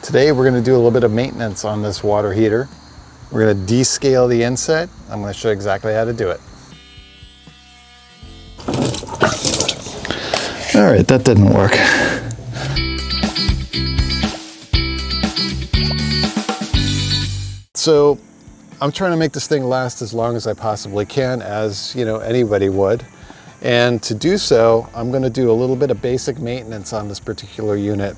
Today we're going to do a little bit of maintenance on this water heater. We're going to descale the inset. I'm going to show you exactly how to do it. All right, that didn't work. So I'm trying to make this thing last as long as I possibly can, as you know, anybody would. And to do so, I'm going to do a little bit of basic maintenance on this particular unit.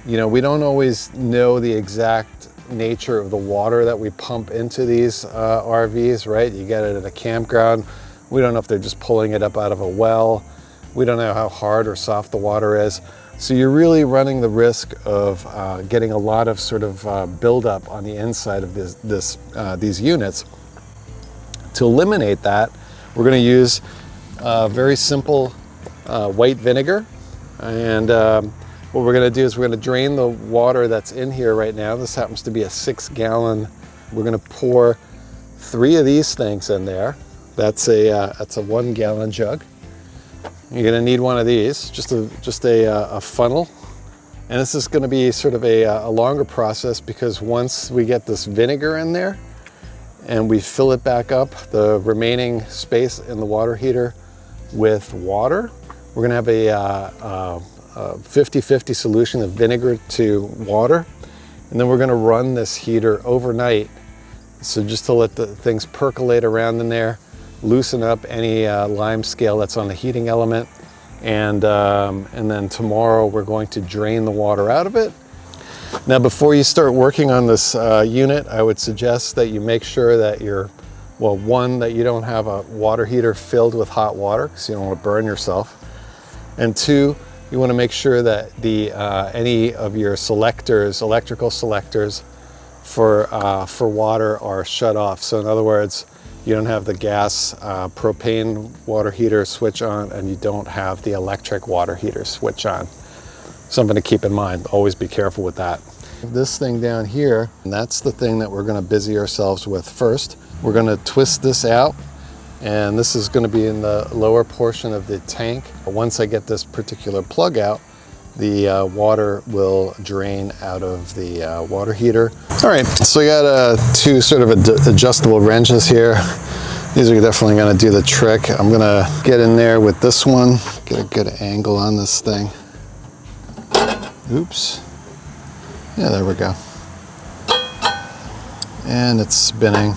You know, we don't always know the exact nature of the water that we pump into these RVs, right? You get it at a campground. We don't know if they're just pulling it up out of a well. We don't know how hard or soft the water is. So you're really running the risk of getting a lot of sort of buildup on the inside of these units. To eliminate that, we're going to use very simple white vinegar. And what we're going to do is we're going to drain the water that's in here right now. This happens to be a 6-gallon. We're going to pour 3 of these things in there. That's a 1-gallon jug. You're going to need one of these, just a funnel. And this is going to be sort of a longer process, because once we get this vinegar in there and we fill it back up, the remaining space in the water heater with water, we're going to have a 50-50 solution of vinegar to water. And then we're going to run this heater overnight. So just to let the things percolate around in there, loosen up any lime scale that's on the heating element, and then tomorrow we're going to drain the water out of it. Now, before you start working on this unit, I would suggest that you make sure that that you don't have a water heater filled with hot water, because you don't want to burn yourself. And 2, you want to make sure that any of your selectors, electrical selectors for water, are shut off. So in other words, you don't have the gas propane water heater switch on, and you don't have the electric water heater switch on. Something to keep in mind. Always be careful with that. This thing down here, and that's the thing that we're going to busy ourselves with first. We're going to twist this out, and this is going to be in the lower portion of the tank. Once I get this particular plug out, the water will drain out of the water heater. All right, so I got 2 sort of adjustable wrenches here. These are definitely going to do the trick. I'm going to get in there with this one, get a good angle on this thing. Oops. Yeah, there we go. And it's spinning.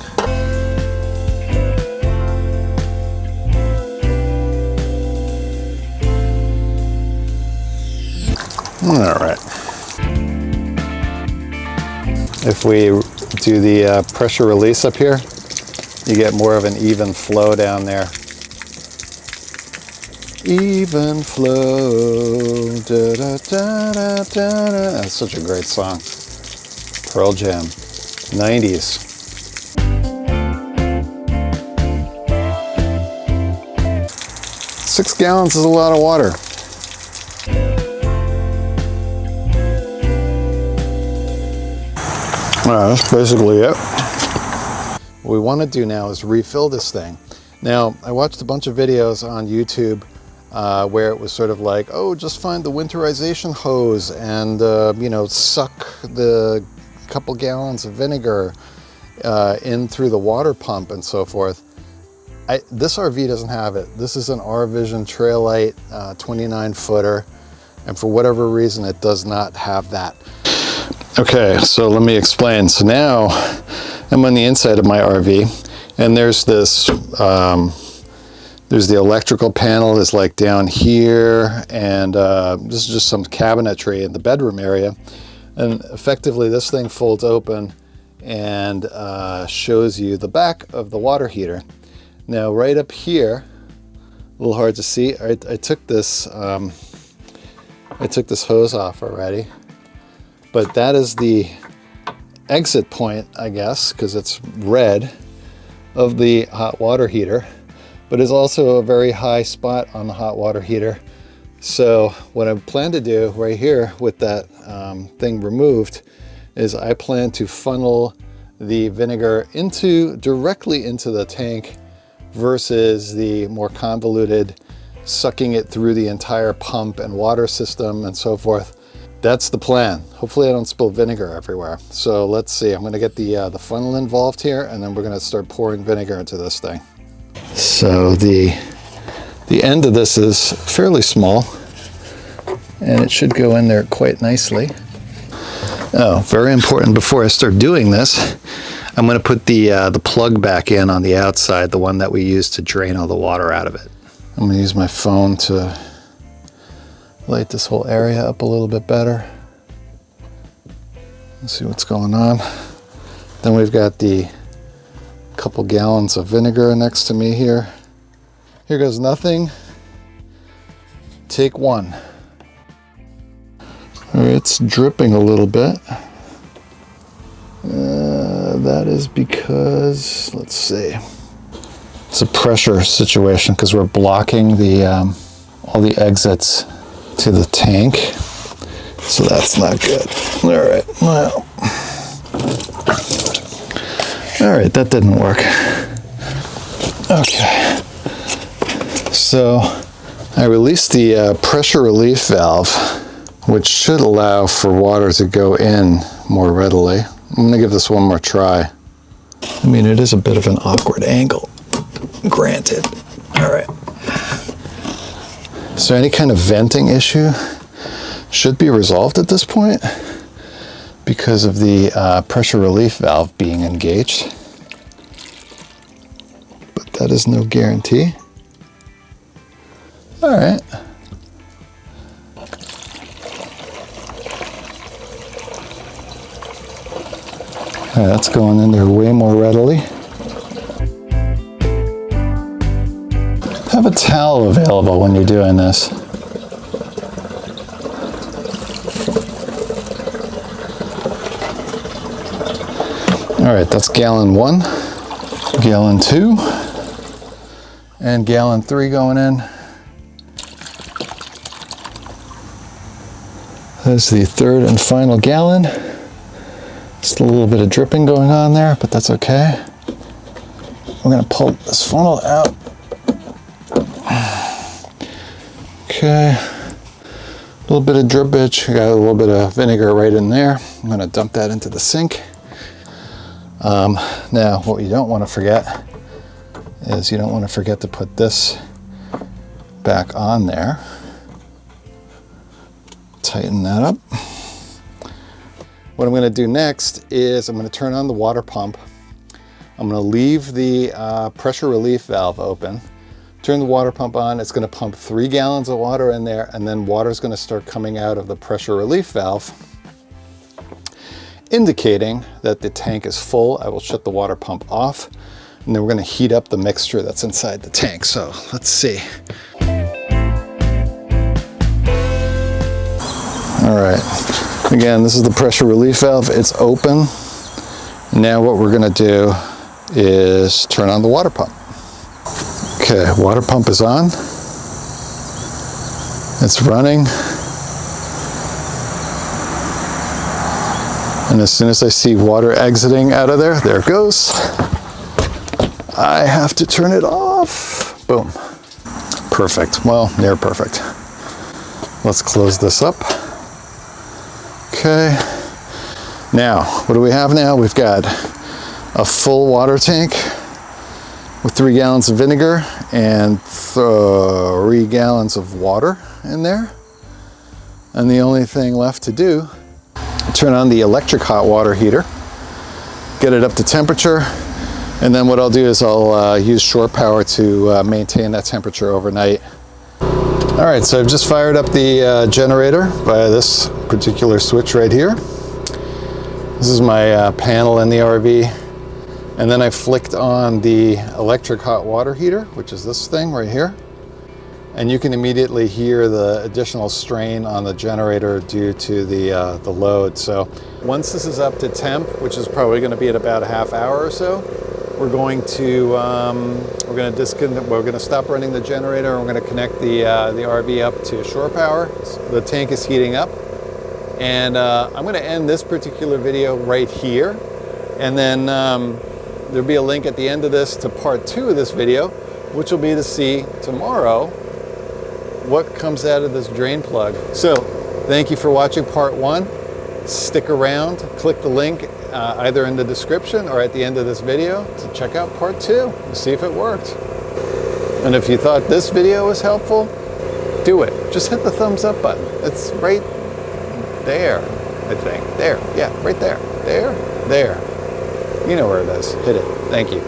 All right. If we do the pressure release up here, you get more of an even flow down there. Even flow. Da, da, da, da, da. That's such a great song. Pearl Jam. 90s. Six gallons is a lot of water. That's basically it. What we want to do now is refill this thing. Now, I watched a bunch of videos on YouTube where it was sort of like, oh, just find the winterization hose and, suck the couple gallons of vinegar in through the water pump and so forth. This RV doesn't have it. This is an R-Vision Traillight 29-footer, and for whatever reason, it does not have that. Okay, so let me explain. So now I'm on the inside of my RV, and there's this, there's the electrical panel is like down here, and this is just some cabinetry in the bedroom area. And effectively this thing folds open and shows you the back of the water heater. Now right up here, a little hard to see, I took this hose off already. But that is the exit point, I guess, because it's red, of the hot water heater. But it's also a very high spot on the hot water heater. So what I plan to do right here with that thing removed is I plan to funnel the vinegar directly into the tank versus the more convoluted sucking it through the entire pump and water system and so forth. That's the plan. Hopefully I don't spill vinegar everywhere. So let's see, I'm gonna get the funnel involved here, and then we're gonna start pouring vinegar into this thing. So the end of this is fairly small, and it should go in there quite nicely. Oh, very important, before I start doing this, I'm gonna put the plug back in on the outside, the one that we use to drain all the water out of it. I'm gonna use my phone to light this whole area up a little bit better. Let's see what's going on. Then we've got the couple gallons of vinegar next to me here. Here goes nothing. Take one. It's dripping a little bit. That is because, let's see, it's a pressure situation because we're blocking the all the exits to the tank, so that's not good. All right, well, all right, that didn't work. Okay, so I released the pressure relief valve, which should allow for water to go in more readily. I'm gonna give this one more try. I mean, it is a bit of an awkward angle, granted. All right. So any kind of venting issue should be resolved at this point because of the pressure relief valve being engaged. But that is no guarantee. All right. That's going in there way more readily. Have a towel available when you're doing this. All right, that's gallon 1, gallon 2, and gallon 3 going in. That's the third and final gallon. Just a little bit of dripping going on there, but that's okay. We're gonna pull this funnel out. Okay, a little bit of drippage. I got a little bit of vinegar right in there. I'm gonna dump that into the sink. Now, what you don't wanna forget is you don't wanna forget to put this back on there. Tighten that up. What I'm gonna do next is I'm gonna turn on the water pump. I'm gonna leave the pressure relief valve open, turn the water pump on. It's gonna pump 3 gallons of water in there, and then water's gonna start coming out of the pressure relief valve, indicating that the tank is full. I will shut the water pump off, and then we're gonna heat up the mixture that's inside the tank. So let's see. All right. Again, this is the pressure relief valve. It's open. Now what we're gonna do is turn on the water pump. Okay, water pump is on. It's running. And as soon as I see water exiting out of there, there it goes. I have to turn it off. Boom. Perfect. Well, near perfect. Let's close this up. Okay, now what do we have now? We've got a full water tank with 3 gallons of vinegar and 3 gallons of water in there. And the only thing left to do, turn on the electric hot water heater, get it up to temperature, and then what I'll do is I'll use shore power to maintain that temperature overnight. All right, so I've just fired up the generator via this particular switch right here. This is my panel in the RV. And then I flicked on the electric hot water heater, which is this thing right here. And you can immediately hear the additional strain on the generator due to the load. So once this is up to temp, which is probably gonna be at about a half hour or so, we're going to stop running the generator, and we're going to connect the RV up to shore power. The tank is heating up, and I'm going to end this particular video right here, and then there'll be a link at the end of this to part 2 of this video, which will be to see tomorrow what comes out of this drain plug. So Thank you for watching part 1. Stick around, click the link either in the description or at the end of this video to check out part 2 and see if it worked. And if you thought this video was helpful, do it. Just hit the thumbs up button. It's right there, I think. There, yeah, right there. There. You know where it is. Hit it. Thank you.